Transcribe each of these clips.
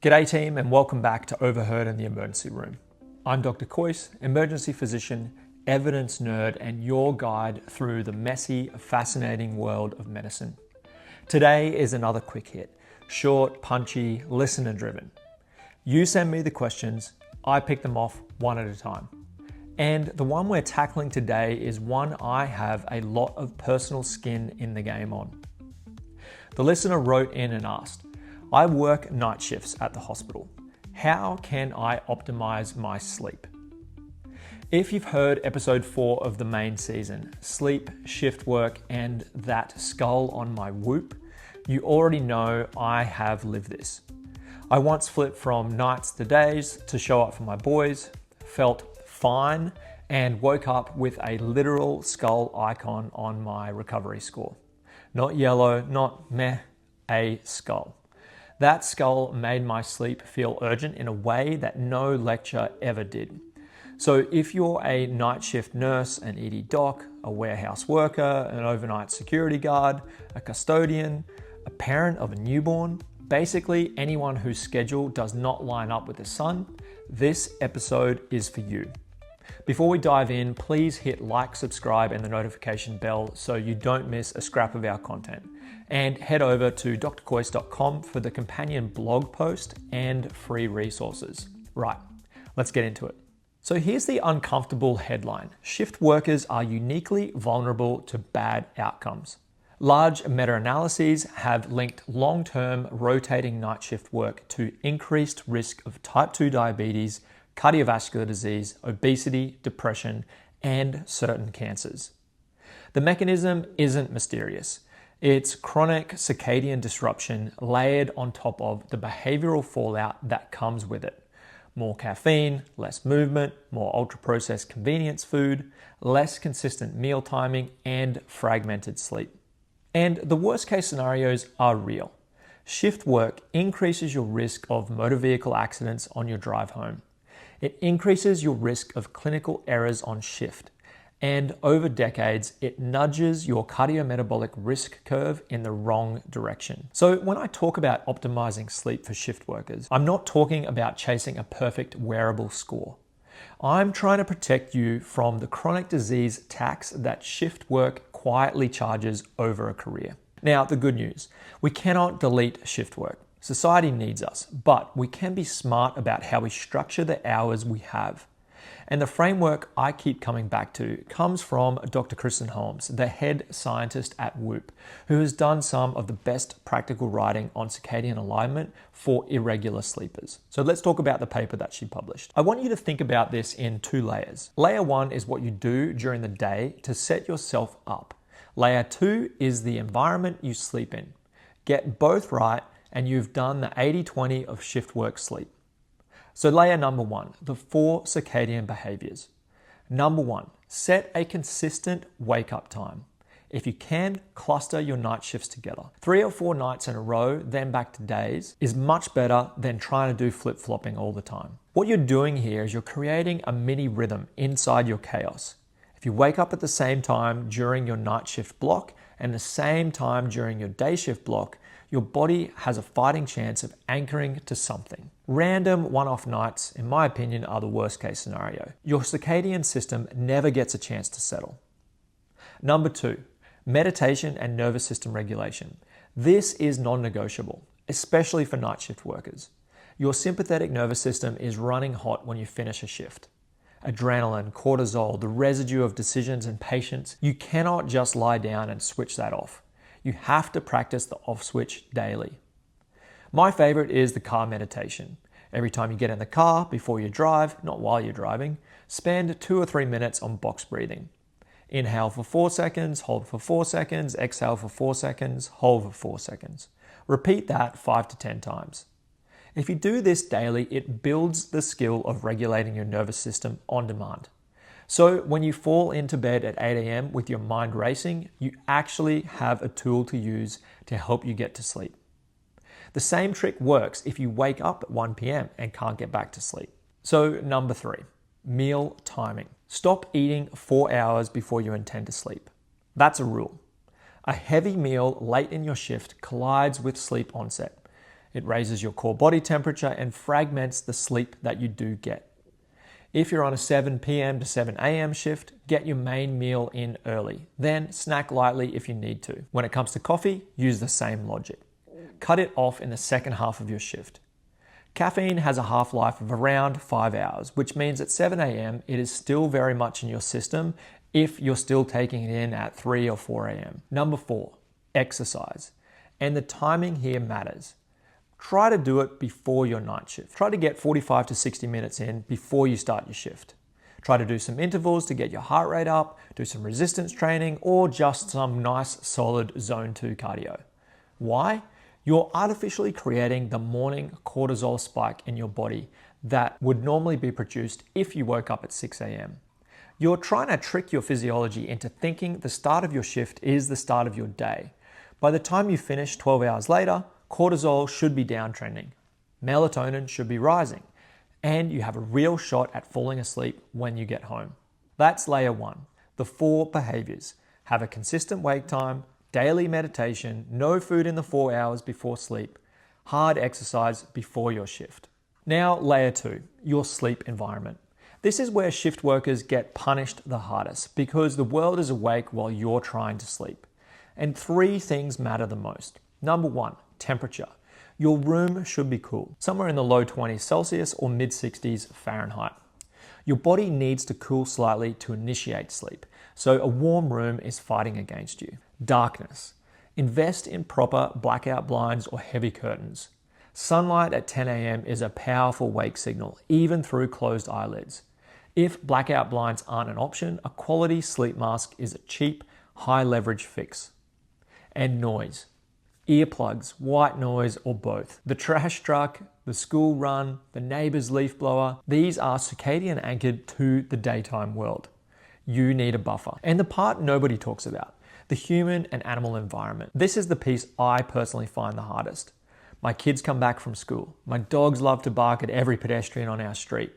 G'day team and welcome back to Overheard in the Emergency Room. I'm Dr Cois, emergency physician, evidence nerd and your guide through the messy, fascinating world of medicine. Today is another quick hit, short, punchy, listener driven. You send me the questions, I pick them off one at a time. And the one we're tackling today is one I have a lot of personal skin in the game on. The listener wrote in and asked, I work night shifts at the hospital. How can I optimize my sleep? If you've heard episode 4 of the main season, sleep, shift work, and that skull on my whoop, you already know I have lived this. I once flipped from nights to days to show up for my boys, felt fine, and woke up with a literal skull icon on my recovery score. Not yellow, not meh, a skull. That skull made my sleep feel urgent in a way that no lecture ever did. So if you're a night shift nurse, an ED doc, a warehouse worker, an overnight security guard, a custodian, a parent of a newborn, basically anyone whose schedule does not line up with the sun, this episode is for you. Before we dive in, please hit like, subscribe, and the notification bell so you don't miss a scrap of our content. And head over to drcois.com for the companion blog post and free resources. Right, let's get into it. So here's the uncomfortable headline. Shift workers are uniquely vulnerable to bad outcomes. Large meta-analyses have linked long-term rotating night shift work to increased risk of type 2 diabetes, cardiovascular disease, obesity, depression, and certain cancers. The mechanism isn't mysterious. It's chronic circadian disruption layered on top of the behavioral fallout that comes with it. More caffeine, less movement, more ultra-processed convenience food, less consistent meal timing, and fragmented sleep. And the worst case scenarios are real. Shift work increases your risk of motor vehicle accidents on your drive home. It increases your risk of clinical errors on shift. And over decades, it nudges your cardiometabolic risk curve in the wrong direction. So when I talk about optimizing sleep for shift workers, I'm not talking about chasing a perfect wearable score. I'm trying to protect you from the chronic disease tax that shift work quietly charges over a career. Now, the good news, we cannot delete shift work. Society needs us, but we can be smart about how we structure the hours we have. And the framework I keep coming back to comes from Dr. Kristen Holmes, the head scientist at Whoop, who has done some of the best practical writing on circadian alignment for irregular sleepers. So let's talk about the paper that she published. I want you to think about this in 2 layers. Layer 1 is what you do during the day to set yourself up. Layer 2 is the environment you sleep in. Get both right and you've done the 80-20 of shift work sleep. So layer number 1, the 4 circadian behaviors. Number 1, set a consistent wake up time. If you can, cluster your night shifts together. 3 or 4 nights in a row, then back to days, is much better than trying to do flip-flopping all the time. What you're doing here is you're creating a mini rhythm inside your chaos. If you wake up at the same time during your night shift block and the same time during your day shift block, your body has a fighting chance of anchoring to something. Random one-off nights, in my opinion, are the worst case scenario. Your circadian system never gets a chance to settle. Number 2, meditation and nervous system regulation. This is non-negotiable, especially for night shift workers. Your sympathetic nervous system is running hot when you finish a shift. Adrenaline, cortisol, the residue of decisions and patience, you cannot just lie down and switch that off. You have to practice the off switch daily. My favorite is the car meditation. Every time you get in the car, before you drive, not while you're driving, spend 2 or 3 minutes on box breathing. Inhale for 4 seconds, hold for 4 seconds, exhale for 4 seconds, hold for 4 seconds. Repeat that 5 to 10 times. If you do this daily, it builds the skill of regulating your nervous system on demand. So when you fall into bed at 8 a.m. with your mind racing, you actually have a tool to use to help you get to sleep. The same trick works if you wake up at 1 p.m. and can't get back to sleep. So number 3, meal timing. Stop eating 4 hours before you intend to sleep. That's a rule. A heavy meal late in your shift collides with sleep onset. It raises your core body temperature and fragments the sleep that you do get. If you're on a 7 p.m. to 7 a.m. shift, get your main meal in early. Then snack lightly if you need to. When it comes to coffee, use the same logic. Cut it off in the second half of your shift. Caffeine has a half-life of around 5 hours, which means at 7 a.m. it is still very much in your system if you're still taking it in at 3 or 4 a.m. Number 4, exercise. And the timing here matters. Try to do it before your night shift. Try to get 45 to 60 minutes in before you start your shift. Try to do some intervals to get your heart rate up, do some resistance training, or just some nice solid zone 2 cardio. Why? You're artificially creating the morning cortisol spike in your body that would normally be produced if you woke up at 6 a.m. You're trying to trick your physiology into thinking the start of your shift is the start of your day. By the time you finish 12 hours later, cortisol should be downtrending, melatonin should be rising, and you have a real shot at falling asleep when you get home. That's layer 1, the 4 behaviours. Have a consistent wake time, daily meditation, no food in the 4 hours before sleep, hard exercise before your shift. Now layer 2, your sleep environment. This is where shift workers get punished the hardest because the world is awake while you're trying to sleep. And 3 things matter the most. Number 1, temperature. Your room should be cool, somewhere in the low 20s Celsius or mid 60s Fahrenheit. Your body needs to cool slightly to initiate sleep, so a warm room is fighting against you. Darkness. Invest in proper blackout blinds or heavy curtains. Sunlight at 10 a.m. is a powerful wake signal, even through closed eyelids. If blackout blinds aren't an option, a quality sleep mask is a cheap, high leverage fix. And noise. Earplugs, white noise, or both. The trash truck, the school run, the neighbor's leaf blower, these are circadian anchored to the daytime world. You need a buffer. And the part nobody talks about, the human and animal environment. This is the piece I personally find the hardest. My kids come back from school. My dogs love to bark at every pedestrian on our street.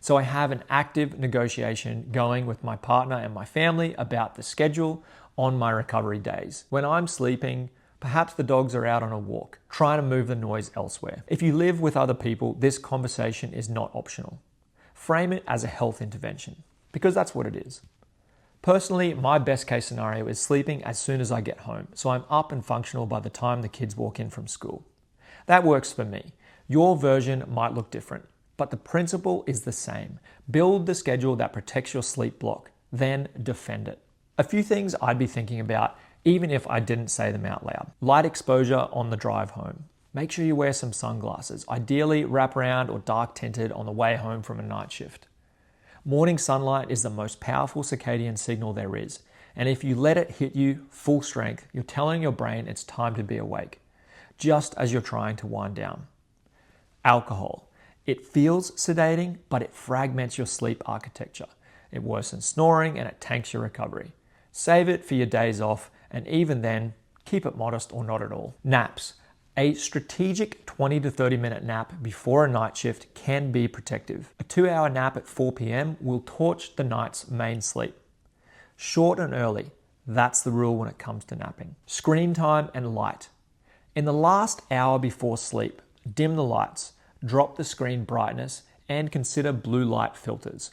So I have an active negotiation going with my partner and my family about the schedule on my recovery days. When I'm sleeping, perhaps the dogs are out on a walk, trying to move the noise elsewhere. If you live with other people, this conversation is not optional. Frame it as a health intervention, because that's what it is. Personally, my best case scenario is sleeping as soon as I get home, so I'm up and functional by the time the kids walk in from school. That works for me. Your version might look different, but the principle is the same. Build the schedule that protects your sleep block, then defend it. A few things I'd be thinking about even if I didn't say them out loud. Light exposure on the drive home. Make sure you wear some sunglasses, ideally wraparound or dark tinted on the way home from a night shift. Morning sunlight is the most powerful circadian signal there is, and if you let it hit you full strength, you're telling your brain it's time to be awake, just as you're trying to wind down. Alcohol. It feels sedating, but it fragments your sleep architecture. It worsens snoring and it tanks your recovery. Save it for your days off, and even then, keep it modest or not at all. Naps. A strategic 20 to 30 minute nap before a night shift can be protective. A 2-hour nap at 4 p.m. will torch the night's main sleep. Short and early, that's the rule when it comes to napping. Screen time and light. In the last hour before sleep, dim the lights, drop the screen brightness, and consider blue light filters.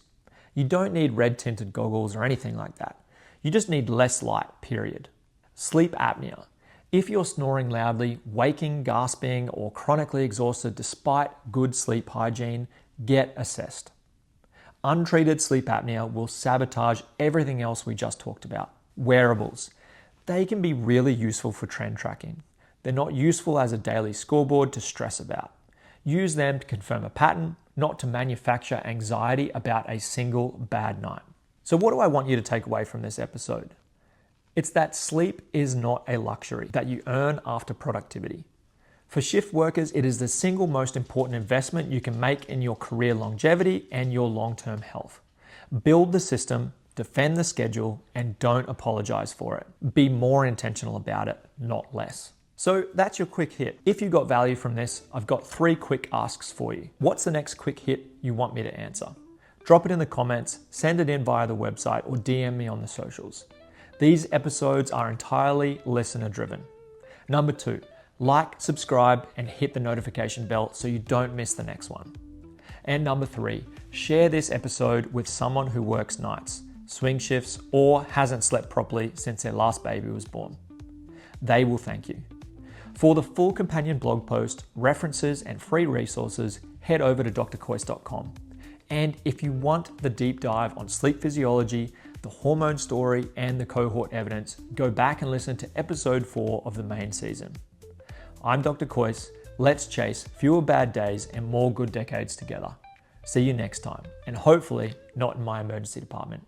You don't need red tinted goggles or anything like that. You just need less light, period. Sleep apnea. If you're snoring loudly, waking, gasping, or chronically exhausted despite good sleep hygiene, get assessed. Untreated sleep apnea will sabotage everything else we just talked about. Wearables. They can be really useful for trend tracking. They're not useful as a daily scoreboard to stress about. Use them to confirm a pattern, not to manufacture anxiety about a single bad night. So what do I want you to take away from this episode? It's that sleep is not a luxury that you earn after productivity. For shift workers, it is the single most important investment you can make in your career longevity and your long-term health. Build the system, defend the schedule, and don't apologize for it. Be more intentional about it, not less. So that's your quick hit. If you got value from this, I've got 3 quick asks for you. What's the next quick hit you want me to answer? Drop it in the comments, send it in via the website, or DM me on the socials. These episodes are entirely listener driven. Number 2, Like, subscribe, and hit the notification bell so you don't miss the next one. And number 3, share this episode with someone who works nights, swing shifts, or hasn't slept properly since their last baby was born. They will thank you. For the full companion blog post, references, and free resources, head over to drcois.com. And if you want the deep dive on sleep physiology, the hormone story, and the cohort evidence, go back and listen to episode 4 of the main season. I'm Dr. Cois. Let's chase fewer bad days and more good decades together. See you next time, and hopefully not in my emergency department.